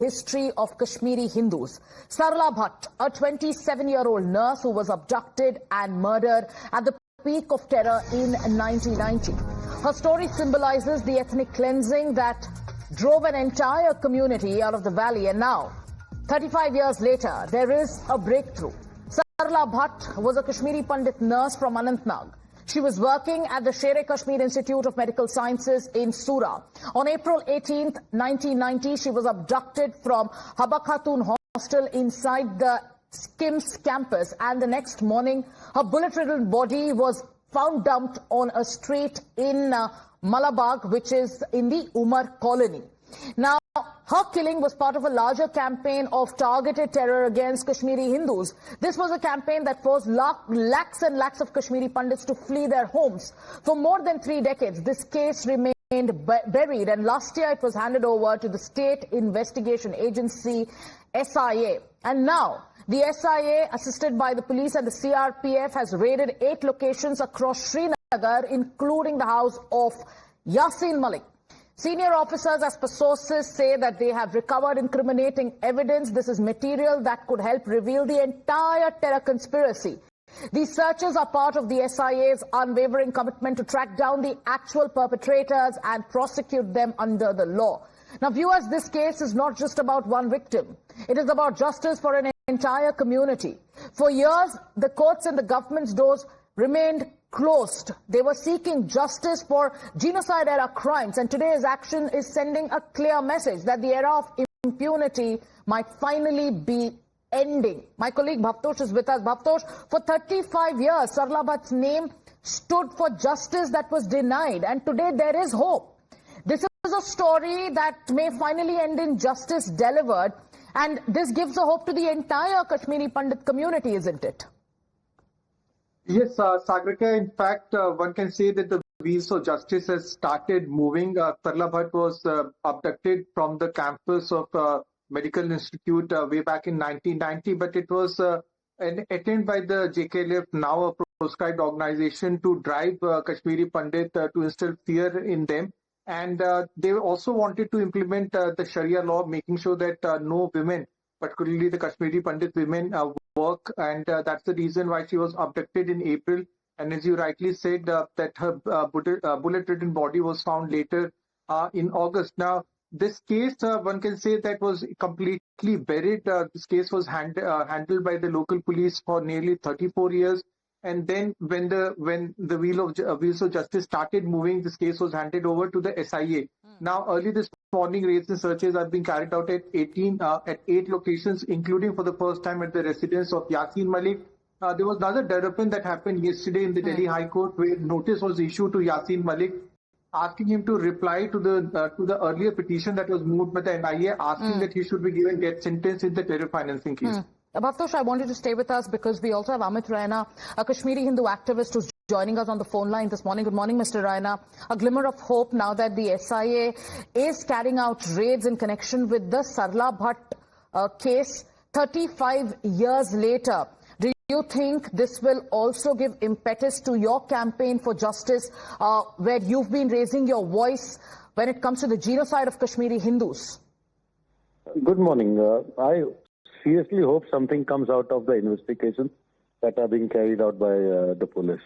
history of Kashmiri Hindus. Sarla Bhat, a 27-year-old nurse who was abducted and murdered at the peak of terror in 1990. Her story symbolizes the ethnic cleansing that drove an entire community out of the valley, and now, 35 years later, there is a breakthrough. Sarla Bhat was a Kashmiri Pandit nurse from Anantnag. She was working at the Sher-e-Kashmir Institute of Medical Sciences in Sura. On April 18, 1990, she was abducted from Haba Khatun Hostel inside the KIMS campus, and the next morning, her bullet-riddled body was found dumped on a street in Malabagh, which is in the Umar colony. Now, her killing was part of a larger campaign of targeted terror against Kashmiri Hindus. This was a campaign that forced lakhs and lakhs of Kashmiri Pandits to flee their homes. For more than 3 decades, this case remained buried, and last year it was handed over to the State Investigation Agency, SIA. And now, the SIA, assisted by the police and the CRPF, has raided 8 locations across Srinagar, including the house of Yasin Malik. Senior officers, as per sources, say that they have recovered incriminating evidence. This is material that could help reveal the entire terror conspiracy. These searches are part of the SIA's unwavering commitment to track down the actual perpetrators and prosecute them under the law. Now, viewers, this case is not just about one victim. It is about justice for an entire community. For years, the courts and the government's doors remained closed. They were seeking justice for genocide-era crimes, and today's action is sending a clear message that the era of impunity might finally be ending. My colleague Bhavtosh is with us. Bhavtosh, for 35 years, Sarla Bhat's name stood for justice that was denied, and today there is hope. This is a story that may finally end in justice delivered, and this gives a hope to the entire Kashmiri Pandit community, isn't it? Yes, Sagrika, in fact, one can say that the wheels of justice has started moving. Sarla Bhat was abducted from the campus of Medical Institute way back in 1990, but it was an attempt by the JKLF, now a proscribed organization, to drive Kashmiri Pandit to instill fear in them. And they also wanted to implement the Sharia law, making sure that no women, particularly the Kashmiri Pandit women, work, and that's the reason why she was abducted in April. And as you rightly said, that her bullet-ridden body was found later in August. Now, this case, one can say that was completely buried. This case was handled by the local police for nearly 34 years. And then when the wheels of justice started moving, this case was handed over to the SIA. Now, early this morning, raids and searches are being carried out at 8 locations, including for the first time at the residence of Yasin Malik. There was another development that happened yesterday in the Delhi High Court, where notice was issued to Yasin Malik, asking him to reply to the earlier petition that was moved by the NIA, asking that he should be given death sentence in the terror financing case. Bhavtosh, I wanted to stay with us because we also have Amit Raya, a Kashmiri Hindu activist who's joining us on the phone line this morning. Good morning, Mr. Raya. A glimmer of hope now that the SIA is carrying out raids in connection with the Sarla Bhat case 35 years later. Do you think this will also give impetus to your campaign for justice, where you've been raising your voice when it comes to the genocide of Kashmiri Hindus? Good morning. I seriously hope something comes out of the investigations that are being carried out by the police.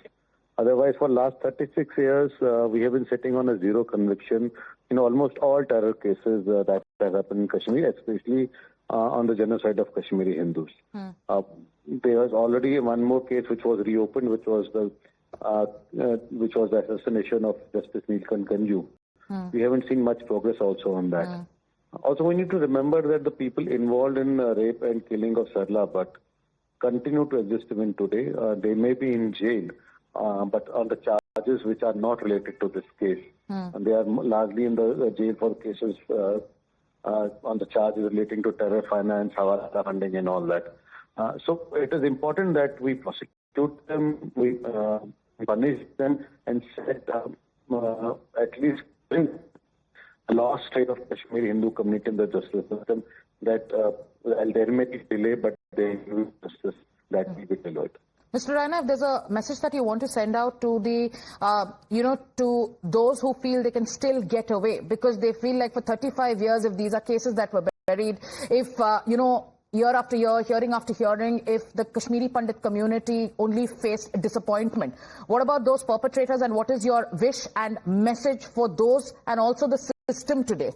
Otherwise, for last 36 years, we have been sitting on a zero conviction in almost all terror cases that have happened in Kashmir, especially on the genocide of Kashmiri Hindus. There was already one more case which was reopened, which was the assassination of Justice Neelkanth Ganju. We haven't seen much progress also on that. Also, we need to remember that the people involved in rape and killing of Sarla Bhat continue to exist even today. They may be in jail, but on the charges which are not related to this case. And they are largely in the jail for cases on the charges relating to terror finance, Hawala funding and all that. So it is important that we prosecute them, we punish them, and set at least the lost state of Kashmiri Hindu community in the justice system, that there may be delay, but there will be justice that will be delivered. Mr. Raya, if there's a message that you want to send out to the, to those who feel they can still get away, because they feel like for 35 years, if these are cases that were buried. If, year after year, hearing after hearing, if the Kashmiri Pandit community only faced disappointment. What about those perpetrators, and what is your wish and message for those and also the system today?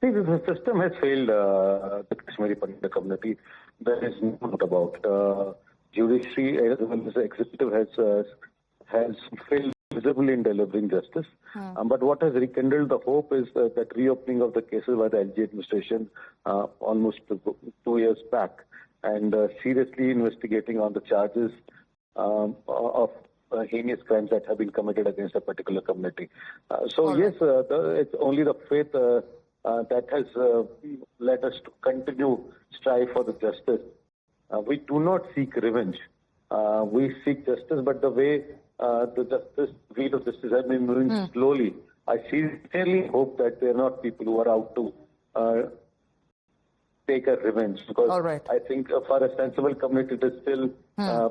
See, the system has failed the Kashmiri Pandit community. There is no doubt about. Judiciary as well as the executive has failed visibly in delivering justice. But what has rekindled the hope is that reopening of the cases by the LG administration almost 2 years back, and seriously investigating on the charges of heinous crimes that have been committed against a particular community. It's only the faith that has led us to continue strive for the justice. We do not seek revenge. We seek justice, but the way the wheel of justice has been moving slowly, I sincerely hope that there are not people who are out to take a revenge. Because I think for a sensible community, it is still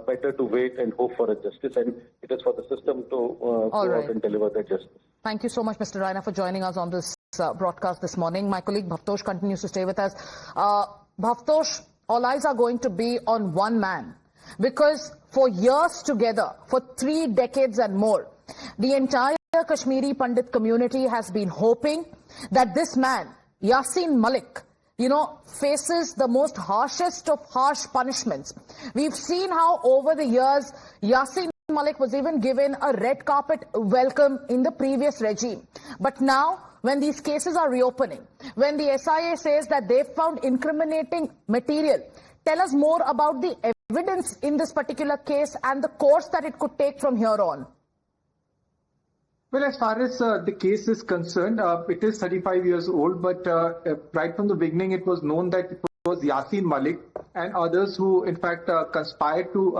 better to wait and hope for a justice, and it is for the system to go out and deliver that justice. Thank you so much, Mr. Raya, for joining us on this broadcast this morning. My colleague Bhavtosh continues to stay with us. Bhavtosh, all eyes are going to be on one man, because for years together, for 3 decades and more, the entire Kashmiri Pandit community has been hoping that this man, Yasin Malik, faces the most harshest of harsh punishments. We've seen how over the years, Yasin Malik was even given a red carpet welcome in the previous regime. But now, when these cases are reopening, when the SIA says that they've found incriminating material, tell us more about the evidence in this particular case and the course that it could take from here on. Well, as far as the case is concerned, it is 35 years old, but right from the beginning, it was known that it was Yasin Malik and others who, in fact, conspired to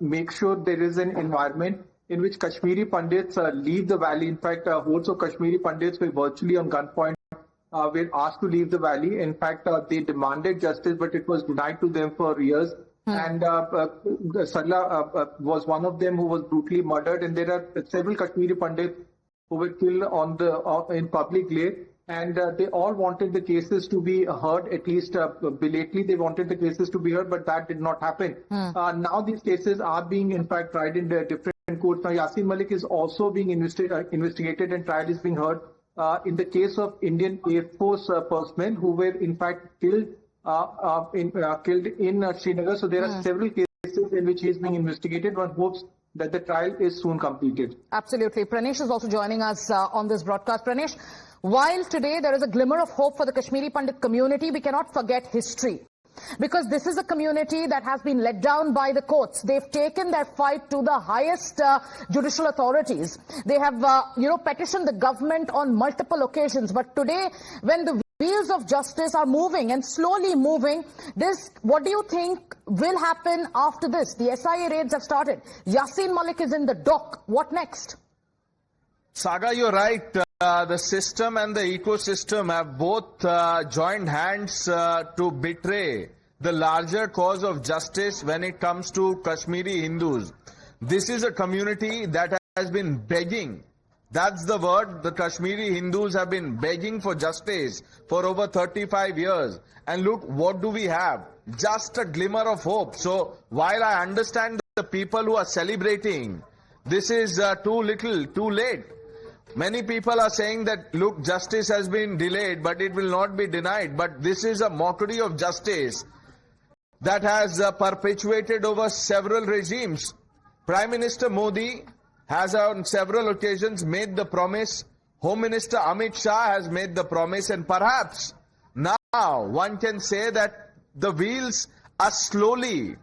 make sure there is an environment in which Kashmiri Pandits leave the valley. In fact, hordes of Kashmiri Pandits were virtually on gunpoint, were asked to leave the valley. In fact, they demanded justice, but it was denied to them for years. And Sarla was one of them who was brutally murdered. And there are several Kashmiri Pandits who were killed in public glare. And they all wanted the cases to be heard, at least belatedly they wanted the cases to be heard, but that did not happen. Now these cases are being, in fact, tried in different courts. Now Yasin Malik is also being investigated, and trial is being heard in the case of Indian Air Force personnel who were, in fact, killed in Srinagar. So there are several cases in which he is being investigated. One hopes that the trial is soon completed. Absolutely. Pranesh is also joining us on this broadcast. Pranesh, while today there is a glimmer of hope for the Kashmiri Pandit community, we cannot forget history. Because this is a community that has been let down by the courts. They've taken their fight to the highest judicial authorities. They have, petitioned the government on multiple occasions. But today, when the wheels of justice are moving and slowly moving, what do you think will happen after this? The SIA raids have started. Yasin Malik is in the dock. What next? Saga, you're right. The system and the ecosystem have both joined hands to betray the larger cause of justice when it comes to Kashmiri Hindus. This is a community that has been begging. That's the word. The Kashmiri Hindus have been begging for justice for over 35 years. And look, what do we have? Just a glimmer of hope. So while I understand the people who are celebrating, this is too little, too late. Many people are saying that, look, justice has been delayed, but it will not be denied. But this is a mockery of justice that has perpetuated over several regimes. Prime Minister Modi has on several occasions made the promise. Home Minister Amit Shah has made the promise. And perhaps now one can say that the wheels are slowly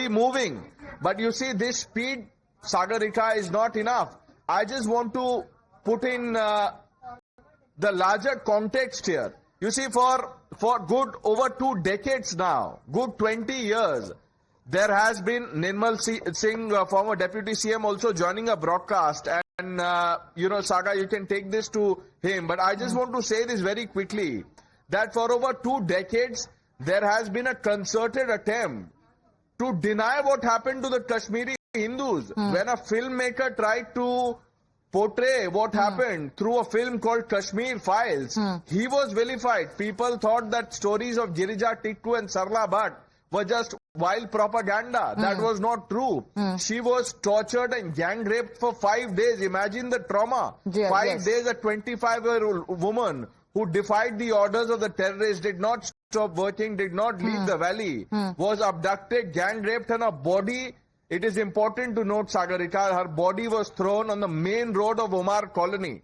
moving. But you see, this speed, Sagarika, is not enough. I just want to put in the larger context here. You see, for good over 2 decades now, good 20 years, there has been Nirmal Singh, former Deputy CM, also joining a broadcast. And, Saga, you can take this to him. But I just want to say this very quickly, that for over 2 decades, there has been a concerted attempt to deny what happened to the Kashmiri Hindus. When a filmmaker tried to portray what happened through a film called Kashmir Files. He was vilified. People thought that stories of Girija Tikku and Sarla Bhat were just wild propaganda. That was not true. She was tortured and gang raped for 5 days. Imagine the trauma. 5 days, a 25-year-old woman who defied the orders of the terrorists, did not stop working, did not leave the valley, was abducted, gang raped, and her body, it is important to note, Sagarika, her body was thrown on the main road of Omar Colony.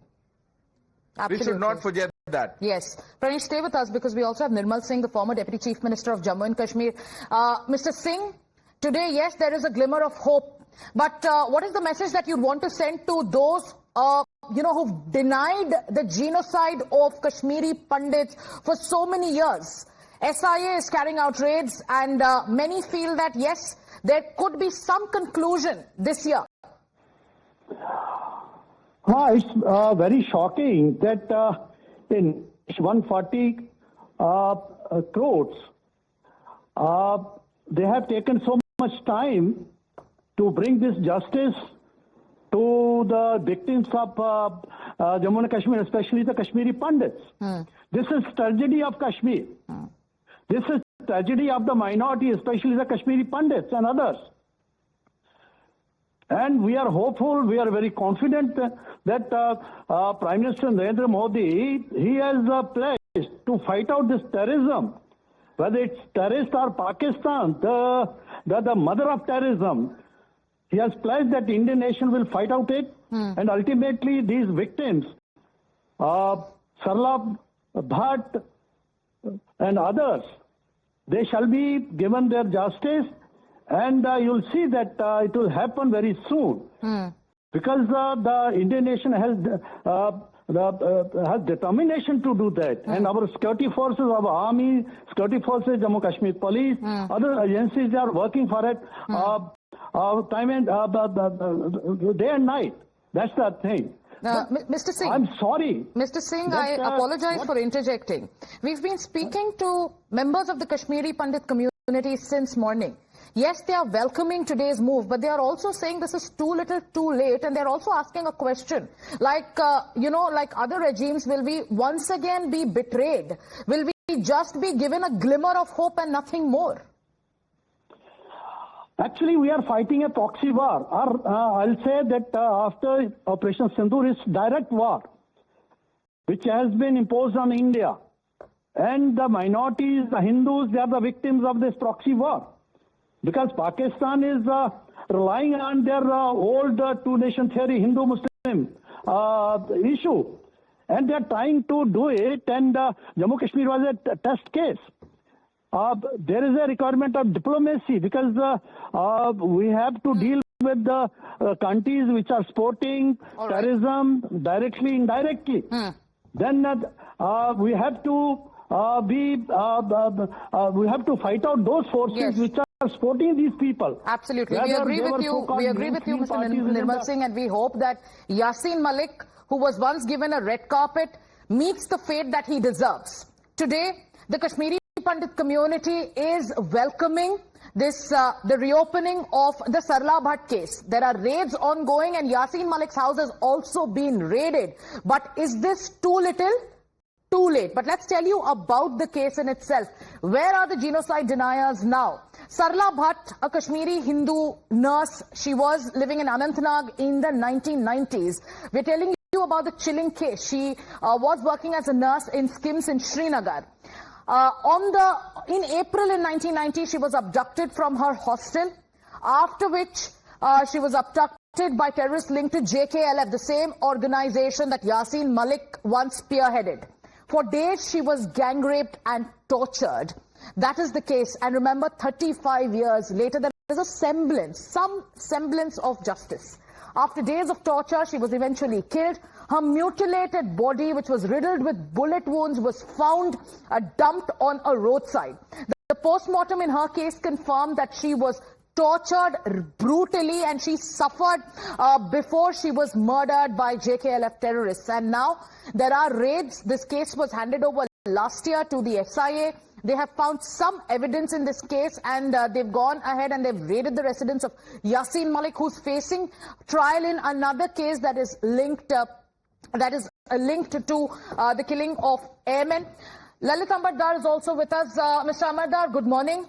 Absolutely. We should not forget that. Yes. Pranish, stay with us because we also have Nirmal Singh, the former Deputy Chief Minister of Jammu and Kashmir. Mr. Singh, today, yes, there is a glimmer of hope. But what is the message that you want to send to those who've denied the genocide of Kashmiri Pandits for so many years? SIA is carrying out raids and many feel that, yes, there could be some conclusion this year. It's very shocking that in 140 crores, they have taken so much time to bring this justice to the victims of Jammu and Kashmir, especially the Kashmiri Pandits. This is tragedy of Kashmir. This is tragedy of the minority, especially the Kashmiri Pandits and others. And we are hopeful, we are very confident that Prime Minister Narendra Modi, he has pledged to fight out this terrorism, whether it's terrorist or Pakistan, the mother of terrorism. He has pledged that the Indian nation will fight out it, and ultimately these victims, Sarla Bhat and others, they shall be given their justice, and you'll see that it will happen very soon, because the Indian nation has determination to do that, and our security forces, our army, security forces, Jammu Kashmir Police, other agencies are working for it. Time and day and night. That's the thing. Mr. Singh, I'm sorry. Mr. Singh, I apologize for interjecting. We've been speaking to members of the Kashmiri Pandit community since morning. Yes, they are welcoming today's move, but they are also saying this is too little, too late, and they're also asking a question. Like, like other regimes, will we once again be betrayed? Will we just be given a glimmer of hope and nothing more? Actually, we are fighting a proxy war. I'll say that after Operation Sindoor is direct war, which has been imposed on India. And the minorities, the Hindus, they are the victims of this proxy war. Because Pakistan is relying on their old two-nation theory, Hindu-Muslim issue. And they are trying to do it, and Jammu Kashmir was a test case. There is a requirement of diplomacy because we have to deal with the countries which are supporting terrorism directly, indirectly. Then we have to we have to fight out those forces which are supporting these people. Absolutely, we agree with you. We agree with you, Mr. Nirmal Singh, and we hope that Yasin Malik, who was once given a red carpet, meets the fate that he deserves. Today, the Kashmiri Pandit community is welcoming this the reopening of the Sarla Bhat case. There are raids ongoing and Yasin Malik's house has also been raided. But is this too little? Too late. But let's tell you about the case in itself. Where are the genocide deniers now? Sarla Bhat, a Kashmiri Hindu nurse, she was living in Anantnag in the 1990s. We're telling you about the chilling case. She was working as a nurse in Skims in Srinagar. In April in 1990, she was abducted from her hostel, after which she was abducted by terrorists linked to JKLF, the same organization that Yasin Malik once spearheaded. For days, she was gang raped and tortured. That is the case. And remember, 35 years later, there is a semblance, some semblance of justice. After days of torture, she was eventually killed. Her mutilated body, which was riddled with bullet wounds, was found dumped on a roadside. The postmortem in her case confirmed that she was tortured brutally and she suffered before she was murdered by JKLF terrorists. And now there are raids. This case was handed over last year to the SIA. They have found some evidence in this case, and they've gone ahead and they've raided the residence of Yasin Malik, who's facing trial in another case that is linked to the killing of airmen. Lalit Ambardar is also with us. Mr. Ambardar, good morning.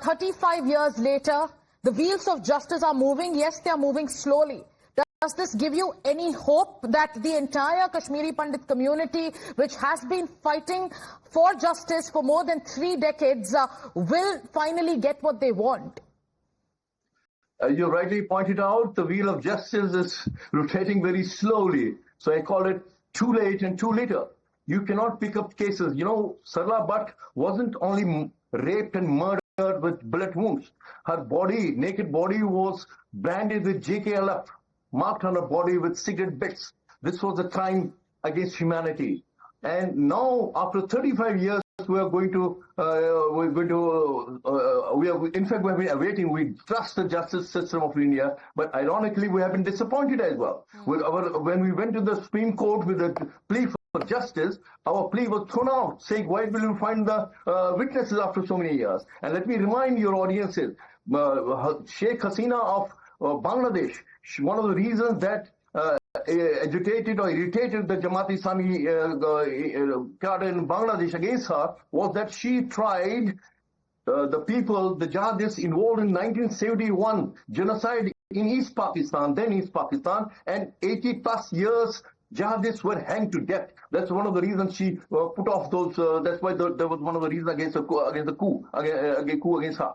35 years later, the wheels of justice are moving. Yes, they are moving slowly. Does this give you any hope that the entire Kashmiri Pandit community, which has been fighting for justice for more than 3 decades, will finally get what they want? You rightly pointed out, the wheel of justice is rotating very slowly. So I call it too late and too little. You cannot pick up cases. You know, Sarla Bhat wasn't only raped and murdered with bullet wounds. Her body, naked body, was branded with JKLF, marked on her body with cigarette bits. This was a crime against humanity. And now, after 35 years, we have been awaiting. We trust the justice system of India, but ironically, we have been disappointed as well. When we went to the Supreme Court with a plea for justice, our plea was thrown out, saying, why will you find the witnesses after so many years? And let me remind your audiences, Sheikh Hasina of Bangladesh, one of the reasons that agitated or irritated the Jamaat-e-Islami cadre in Bangladesh against her was that she tried the jihadists involved in 1971 genocide in East Pakistan, and 80 plus years jihadists were hanged to death. That's one of the reasons she put off those. That's why there was one of the reasons against the coup against her.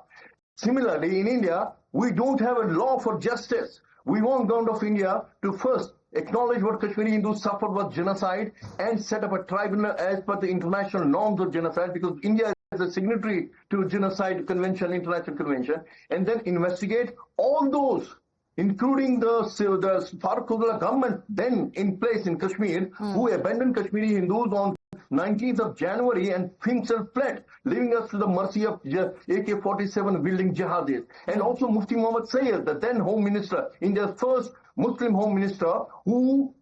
Similarly, in India, we don't have a law for justice. We want government of India to first acknowledge what Kashmiri Hindus suffered was genocide and set up a tribunal as per the international norms of genocide, because India is a signatory to Genocide Convention, International Convention, and then investigate all those, including the Farooq government then in place in Kashmir, who abandoned Kashmiri Hindus on 19th of January and himself fled, leaving us to the mercy of AK-47 wielding jihadis. And also Mufti Muhammad Sayyid, the then Home Minister, India's first Muslim Home Minister, who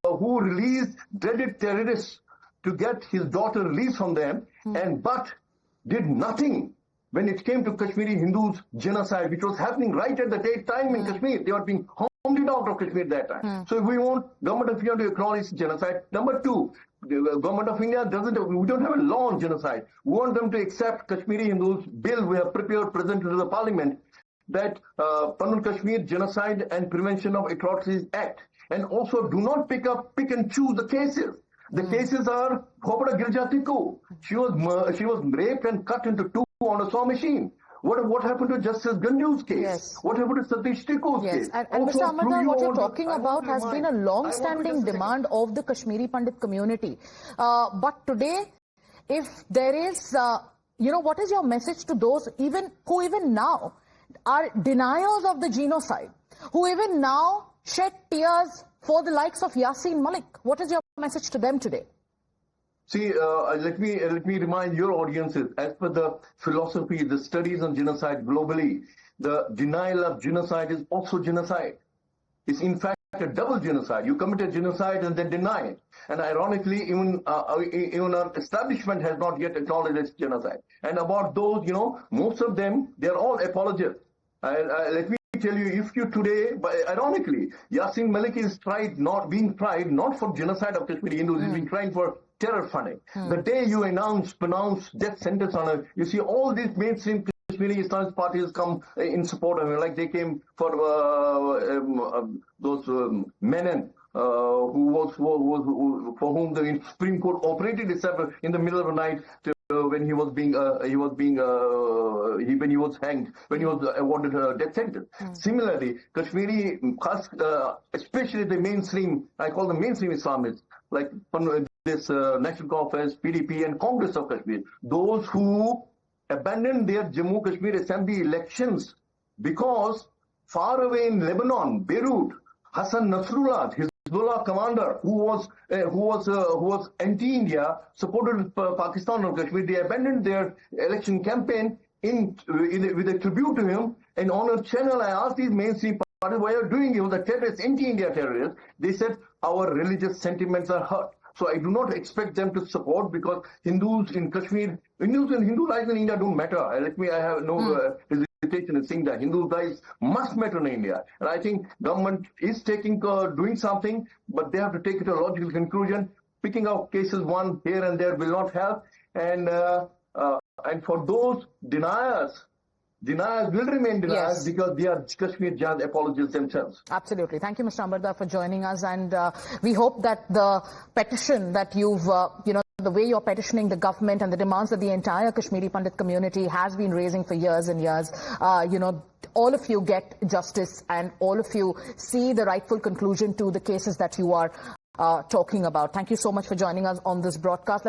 released dreaded terrorists to get his daughter released from them, but did nothing when it came to Kashmiri Hindus genocide, which was happening right at the time in Kashmir. They were being hounded out of Kashmir at that time. So if we want government of India to acknowledge genocide, number two, the government of India we don't have a law on genocide. We want them to accept Kashmiri Hindus bill we have prepared, presented to the parliament, that Panul Kashmir Genocide and Prevention of Atrocities Act, and also do not pick and choose the cases. The cases are Khopra Girjatiku. She was raped and cut into two on a saw machine. What happened to Justice Ganju's case? Yes. What happened to Satish Tiku's case? And Mr. Ambardar, what you're talking about has been a long-standing demand of the Kashmiri Pandit community. But today, if there is, what is your message to those who even now are deniers of the genocide, who even now shed tears for the likes of Yasin Malik? What is your message to them today? See, let me remind your audiences, as per the philosophy, the studies on genocide globally, the denial of genocide is also genocide. It's in fact a double genocide. You commit a genocide and then deny it. And ironically, even our establishment has not yet acknowledged its genocide. And about those, most of them, they're all apologists. Let me tell you, if you today, ironically, Yasin Malik is being tried not for genocide of Kashmiri Hindus, he's being tried for terror funding. The day you pronounce death sentence on him, you see all these mainstream Kashmiri Islamist parties come in support of him, like they came for those Menon, for whom the Supreme Court operated itself in the middle of the night when he was hanged, when he was awarded a death sentence. Similarly, Kashmiri, especially the mainstream, I call them mainstream Islamists, like this National Conference, PDP and Congress of Kashmir, those who abandoned their Jammu Kashmir Assembly elections because far away in Lebanon, Beirut, Hassan Nasrallah, Hezbollah commander, who was anti-India, supported Pakistan on Kashmir, they abandoned their election campaign with a tribute to him. And on a channel, I asked these mainstream parties, why are you doing it? He was a terrorist, anti-India terrorist. They said, our religious sentiments are hurt. So I do not expect them to support, because Hindus in Kashmir, Hindu lives in India don't matter. I have no hesitation in saying that Hindu lives must matter in India. And I think government is doing something, but they have to take it to a logical conclusion. Picking out cases one here and there will not help. And for those deniers will remain deniers, because they are Kashmir Jihad apologists themselves. Absolutely. Thank you, Mr. Ambarda, for joining us. And we hope that the petition that you've, the way you're petitioning the government and the demands that the entire Kashmiri Pandit community has been raising for years and years, all of you get justice and all of you see the rightful conclusion to the cases that you are talking about. Thank you so much for joining us on this broadcast.